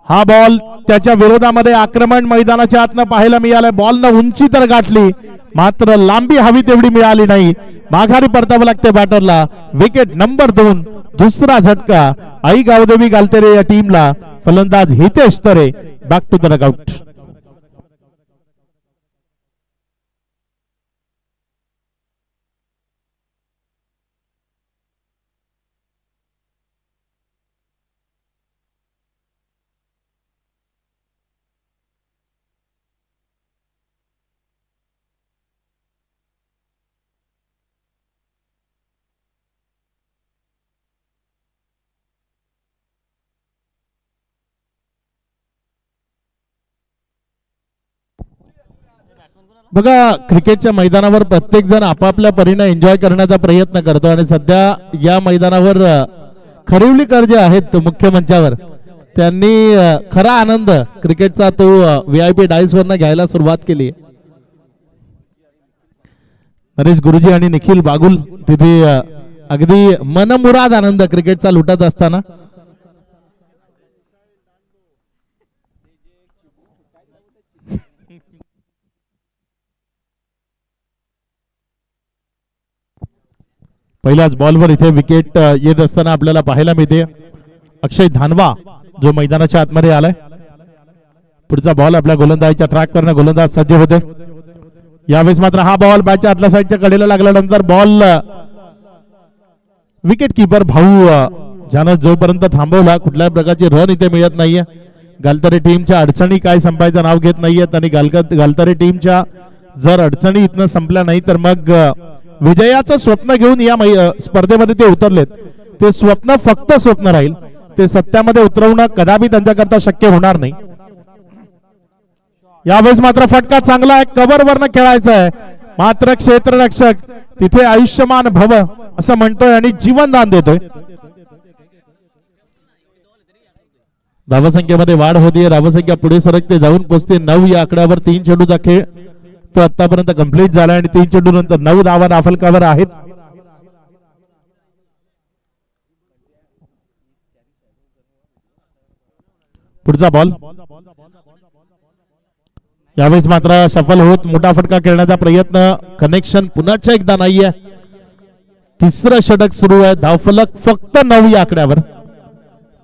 हा बॉल त्याच्या विरोधामध्ये आक्रमण मैदानाच्या आतनं पाहायला मिळालं. बॉलनं उंची तर गाठली, मात्र लांबी हवी तेवढी मिळाली नाही. माघारी परतावं लागते बॅटरला. विकेट नंबर 2, दुसरा झटका आई गावदेवी गालतेरे या टीमला. फलंदाज हितेश तरे बॅक टू द डगआउट. बघा, क्रिकेटच्या मैदानावर प्रत्येक जण आपापल्या परीने एन्जॉय करण्याचा प्रयत्न करतो आणि सध्या या मैदानावर खरिवलीकर जे आहेत मुख्य मंचावर त्यांनी खरा आनंद क्रिकेटचा तो VIP डायस वरनं घ्यायला सुरुवात केली. नरेश गुरुजी आणि निखिल बागुल तिथे अगदी मनमुराद आनंद क्रिकेटचा लुटत असताना पहिल्याच बॉलवर इथे विकेट येत असताना आपल्याला पाहायला मिळते. अक्षय धानवा जो मैदानाच्या आतमध्ये आलाय. पुढचा बॉल आपल्या गोलंदाजीच्या ट्रॅक करणं गोलंदाज सज्ज होते. यावेळेस मात्र हा बॉल बॅटच्या आतल्या साईडच्या कडेला लागल्यानंतर बॉल विकेट किपर भाऊ ज्यानं जोपर्यंत थांबवला, कुठल्याही प्रकारची रन इथे मिळत नाहीये. गालतरे टीमच्या अडचणी काय संपायचं नाव घेत नाहीयेत आणि गालतरे टीमच्या जर अडचणी इथनं संपल्या नाही तर मग विजयाचं स्वप्न घेऊन या स्पर्धेमध्ये ते उतरलेत. ते स्वप्न फक्त स्वप्न राहील, ते सत्यामध्ये उतरवणं कदापि त्यांच्याकरता शक्य होणार नाही. यावेळेस मात्र फटका चांगला आहे, कव्हर वरनं खेळायचं आहे, मात्र क्षेत्ररक्षक तिथे आयुष्यमान भव असं म्हणतोय आणि जीवनदान देतोय. धावसंख्येमध्ये वाढ होतीये, धावसंख्या पुढे सरकते, जाऊन पोहोचते 9 या आकड्यावर. 3 चेंडूचा खेळ तो आतापर्यंत कंप्लीट झाला आणि 3 चेंडू नंतर 9 धावा नाफलकावर आहेत. पुढचा बॉल यावेळेस मात्र सफल होत मोठा फटका खेळण्याचा प्रयत्न, कनेक्शन पुन्हा एकदा नाहीये. तिसरं षटक सुरू आहे, धावफलक फक्त 9 या आकड्यावर.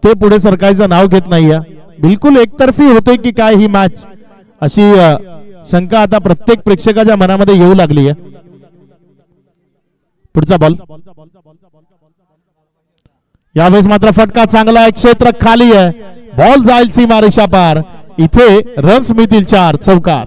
ते पुढे सरकायचं नाव घेत नाहीये. बिलकुल एकतर्फी होते की काय ही मॅच, अशी शंका आता प्रत्येक प्रेक्षकाच्या मनामध्ये येऊ लागली आहे. पुढचा बॉल यावेळेस मात्र फटका चांगला आहे, क्षेत्र खाली आहे, बॉल जाईल सीमारेषा पार. इथे रन्स मिळतील 4, चौकार.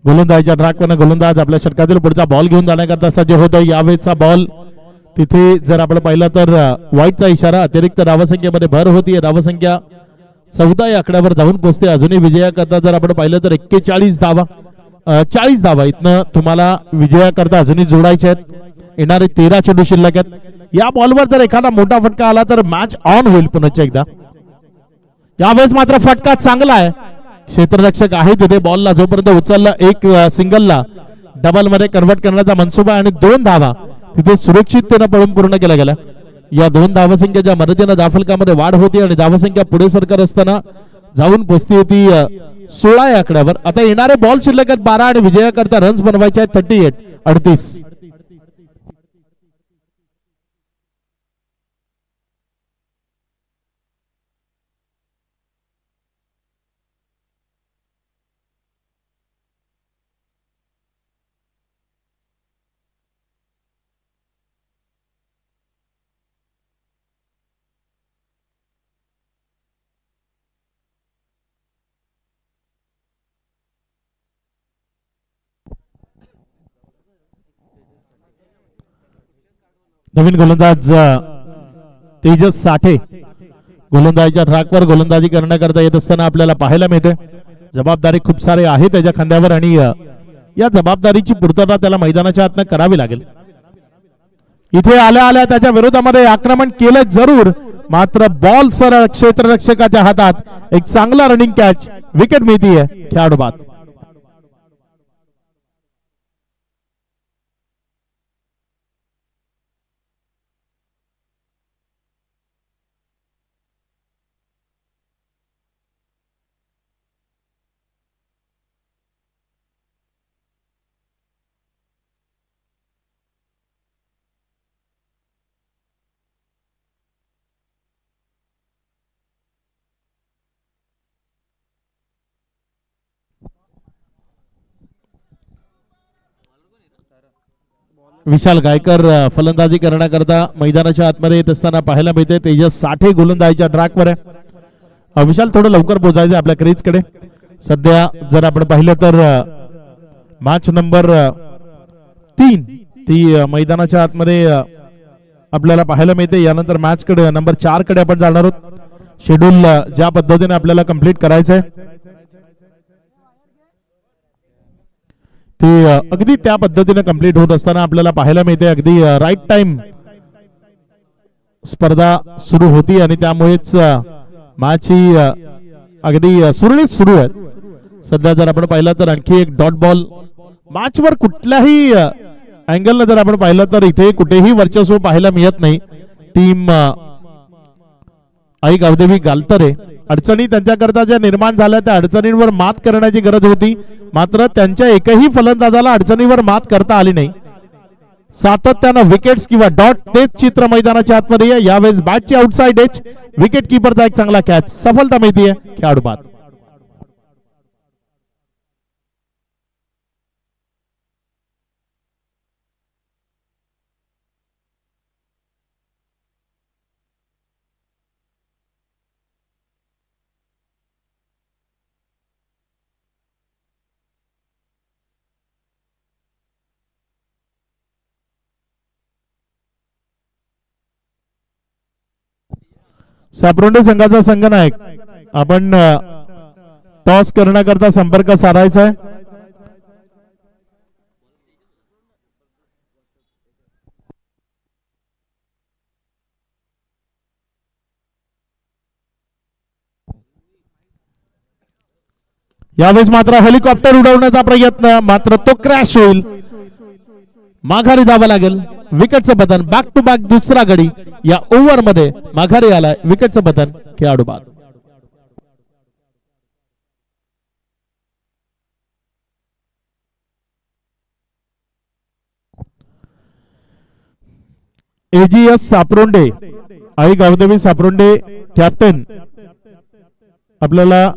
गोलंदाजीच्या ट्रॅकवरनं गोलंदाज आपल्या षटकातील पुढचा बॉल घेऊन जाण्याकरता सज्ज होत आहे. यावेळेचा बॉल तिथे जर आपण पाहिलं तर वाईटचा इशारा, अतिरिक्त धावसंख्येमध्ये भर होतीये. धावसंख्या 14 या आकड्यावर धावून पोहोचते. अजूनही विजयाकरता जर आपण पाहिलं तर 41 धावा 40 धावा इथनं तुम्हाला विजयाकरता अजूनही जोडायचे आहेत. येणारे 13 चेंडू शिल्लक आहेत. या बॉलवर जर एखादा मोठा फटका आला तर मॅच ऑन होईल पुन्हा एकदा. यावेळेस मात्र फटका चांगला आहे. क्षेत्ररक्षक आहे तिथे बॉलला जोपर्यंत उचलला एक सिंगलला डबल मध्ये कन्वर्ट करण्याचा मनसुबा आणि 2 धावा तिथे सुरक्षिततेने पळून पूर्ण केल्या गेल्या. या 2 धावसंख्येच्या मदतीने धावफलकामध्ये वाढ होती आणि धावसंख्या पुढे सरकत असताना जाऊन पोचती होती 16 या आकड्यावर. आता येणारे बॉल शिल्लक आहेत 12 आणि विजयाकरता रन्स बनवायचे आहेत 38. नवीन गोलंदाज तेजस साठे गोलंदाजीच्या ट्रॅकवर गोलंदाजी करण्याकरता येत असताना आपल्याला पाहायला मिळते. जबाबदारी खूप सारे आहे त्याच्या खांद्यावर आणि या जबाबदारीची पूर्तता त्याला मैदानाच्या आतनं करावी लागेल. इथे आल्या आल्या त्याच्या विरोधामध्ये आक्रमण केलं जरूर, मात्र बॉल सरळ क्षेत्ररक्षकाच्या हातात. एक चांगला रनिंग कॅच, विकेट मिळतीये खेळाडू बाद. विशाल गायकर फलंदाजी करण्याकरता मैदानाच्या आतमध्ये येत असताना पाहायला मिळते. तेजस साठे गोलंदाजीच्या ट्रॅकवर आहे. विशाल थोडं लवकर पोहोचायचं आपल्या क्रीजकडे. सध्या जर आपण पाहिलं तर मॅच नंबर 3 ती मैदानाच्या आतमध्ये आपल्याला पाहायला मिळते. यानंतर मॅच कडे नंबर 4 कडे आपण जाणार आहोत. शेड्यूल ज्या पद्धतीने आपल्याला कंप्लीट करायचं आहे ते अगदी त्या पद्धतीने कंप्लीट होत असताना आपल्याला पाहायला मिळते अगदी राईट टाइम स्पर्धा सुरू होती आणि त्यामुळेच मॅच ही अगदी सुरळीत सुरू आहे. सध्या जर आपण पाहिलं तर आणखी एक डॉट बॉल मॅचवर कुठल्याही अँगलने जर आपण पाहिलं तर इथे कुठेही वर्चस्व पाहायला मिळत नाही. टीम आई गावदेवी गालतरे अडचणी त्यांच्याकरता ज्या निर्माण झाल्या त्या अडचणींवर मात करण्याची गरज होती, मात्र त्यांच्या एकही फलंदाजाला अडचणीवर मात करता आली नाही. सातत्यानं विकेट्स किंवा डॉट तेच चित्र मैदानाच्या आतमध्ये. यावेळेस बॅटची आउटसाइड एज, विकेट किपरचा एक चांगला कॅच, सफलता मिळतीये खेळाडू बाद. सापरोंडे संघाचा संघनायक आपण टॉस करण्याकरता संपर्क साधायचा आहे. यावेळेस मात्र हेलिकॉप्टर उडवण्याचा प्रयत्न, मात्र तो क्रॅश होईल. माघारी जावं लागेल. विकेटचं बटन, बॅक टू बॅक दुसरा गडी या ओव्हर मध्ये माघारी आलाय. विकेटचं बटन, खेळाडू बाद. एजीएस सापरोंडे, आई गावदेवी सापरोंडे कॅप्टन आपल्याला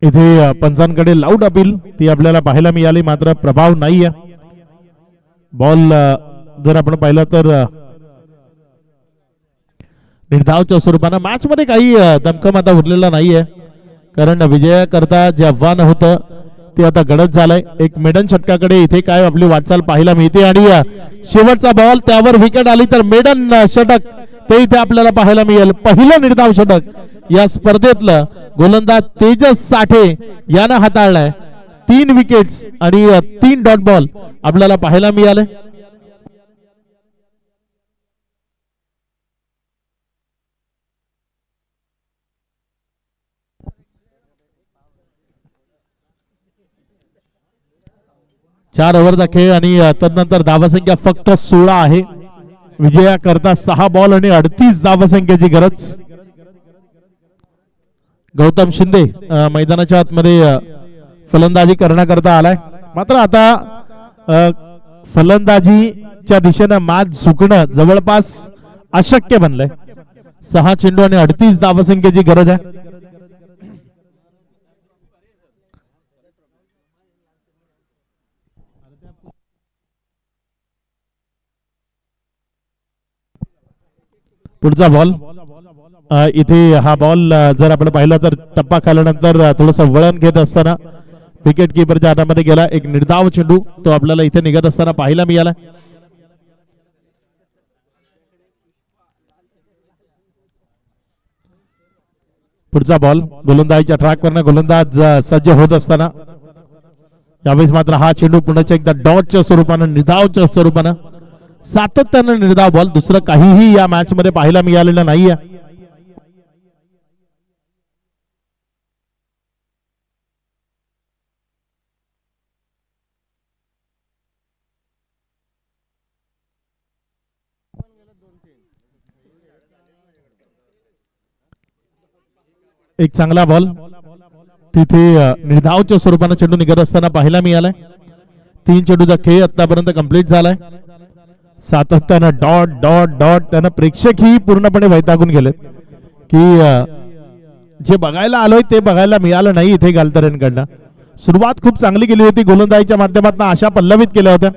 इथे पंचांकडे लाऊड अपील ती आपल्याला पाहायला मिळाली, मात्र प्रभाव नाहीये. बॉल जर आपण पाहिलं तर निर्धावच्या स्वरूपानं मॅच मध्ये काही दमखम आता उरलेला नाहीये, कारण विजयाकरता जे आव्हान होतं ते आता गडद झालंय. एक मेडन षटकाकडे इथे काय आपली वाटचाल पाहायला मिळते आणि शेवटचा बॉल त्यावर विकेट आली तर मेडन षटक ते इथे आपल्याला पाहायला मिळेल. पहिलं निर्धाव षटक या स्पर्धेतलं गोलंदाज तेजस साठे यानं हाताळलाय. 3 विकेट्स आणि 3 डॉट बॉल आपल्याला पाहायला मिळाले. चार ओव्हरचा खेळ आणि तदनंतर धावसंख्या फक्त 16 आहे. विजयाकरता 6 बॉल आणि 38 धावसंख्येची गरज. गौतम शिंदे मैदानाच्या आतमध्ये फलंदाजी करण्याकरता आलाय, मात्र आता फलंदाजीच्या दिशेनं मॅच झुकणं जवळपास अशक्य बनलंय. 6 चेंडू आणि 38 धावसंख्येची गरज आहे. पुढचा बॉल इथे हा बॉल जर आपण पाहिला तर टप्पा खाल्यानंतर थोडस वळण घेत असताना विकेट किपरच्या हातामध्ये गेला. एक निर्धाव चेंडू तो आपल्याला इथे निघत असताना पाहायला मिळाला. पुढचा बॉल गोलंदाजीच्या ट्रॅकवरनं गोलंदाज सज्ज होत असताना यावेळेस मात्र हा चेंडू पुन्हा एकदा डॉटच्या स्वरूपानं निर्धावच्या स्वरूपानं सातत्यानं निर्धाव बॉल, दुसरं काहीही या मॅच मध्ये पाहायला मिळालेलं नाहीये. एक चांगला बॉल तिथे निर्धावच्या स्वरूपानं चेंडू निघत असताना पाहायला मिळालाय. 3 चेंडूचा खेळ आतापर्यंत कंप्लीट झालाय. सातत्यानं डॉट डॉट डॉट त्यानं प्रेक्षकही पूर्णपणे वैतागून गेलेत की जे बघायला आलोय ते बघायला मिळालं नाही इथे गालतऱ्यांकडनं. सुरुवात खूप चांगली केली होती गोलंदाजीच्या माध्यमातून, आशा पल्लवित केल्या होत्या.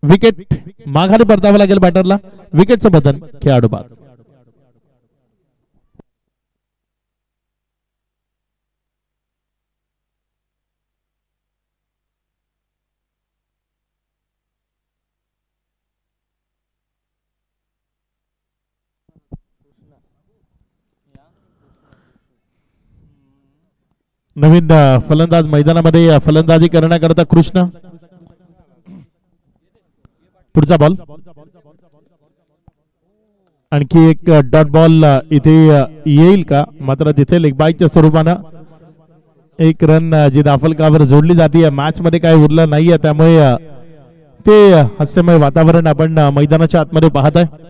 विकेट माघारी परतावं लागेल बॅटरला. विकेटचं बटन खेळाडू बाद. नवीन फलंदाज मैदानामध्ये फलंदाजी करण्याकरता कृष्ण. पुढचा बॉल आणखी एक डॉट बॉल इथे येईल का, मात्र तिथे लेग बाईच्या स्वरूपानं एक रन जी दाफलकावर जोडली जाते. मॅच मध्ये काय उरलं नाहीये, त्यामुळे ते हास्यमय वातावरण आपण मैदानाच्या आतमध्ये पाहत आहे.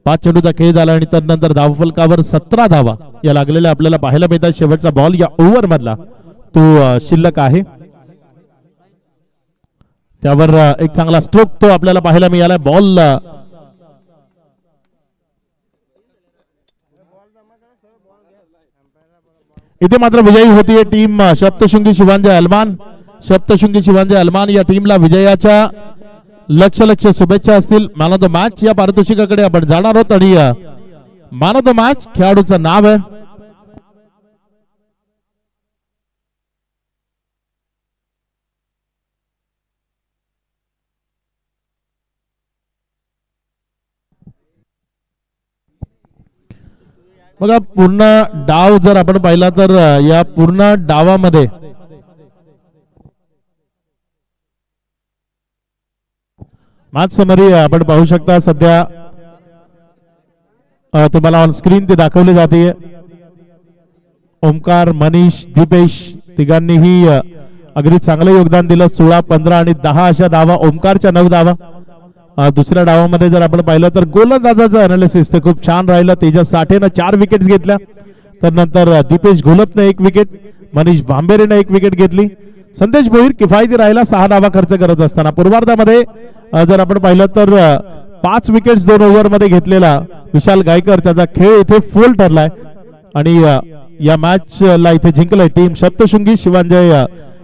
5 चेंडूचा खेळ झाला आणि त्यानंतर धावफलकावर 17 धावा या लागलेल्या आपल्याला पाहायला मिळतात. शेवटचा बॉल या ओव्हर मधला तो शिल्लक आहे, त्यावर एक चांगला स्ट्रोक तो आपल्याला पाहायला मिळाला. बॉल इथे मात्र विजयी होतीये टीम सप्तशृंगी शिवांजी अलमान. सप्तशृंगी शिवांजी अलमान या टीमला विजयाच्या लक्ष शुभेच्छा असतील. मॅन ऑफ द मॅच या पारितोषिकाकडे आपण जाणार आहोत आणि मॅन ऑफ द मॅच खेळाडूचं नाव आहे बघा. पूर्ण डाव जर आपण पाहिला तर या पूर्ण डावामध्ये मॅच समरी आपण पाहू शकता. सध्या तुम्हाला ऑन स्क्रीन ते दाखवले जाते. ओमकार, मनीष, दीपेश तिघांनीही अगदी चांगलं योगदान दिलं. 16, 15 आणि 10 अशा धावा. ओमकारच्या 9 धावा. दुसऱ्या डावामध्ये जर आपण पाहिलं तर गोलंदाजाचं अनालिसिस ते खूप छान राहिलं. तेजस साठेनं 4 विकेट्स घेतल्या. त्यानंतर दीपेश घोलपने 1 विकेट, मनीष भांबेरेने 1 विकेट घेतली. संदेश भोईर किफायती राहिला 6 धावा खर्च करत असताना. पूर्वार्धामध्ये जर आपण पाहिलं तर 5 विकेट्स 2 ओव्हर मध्ये घेतलेला विशाल गायकर त्याचा खेळ इथे फुल ठरलाय. आणि या मॅच ला इथे जिंकलंय टीम सप्तशृंगी शिवांजय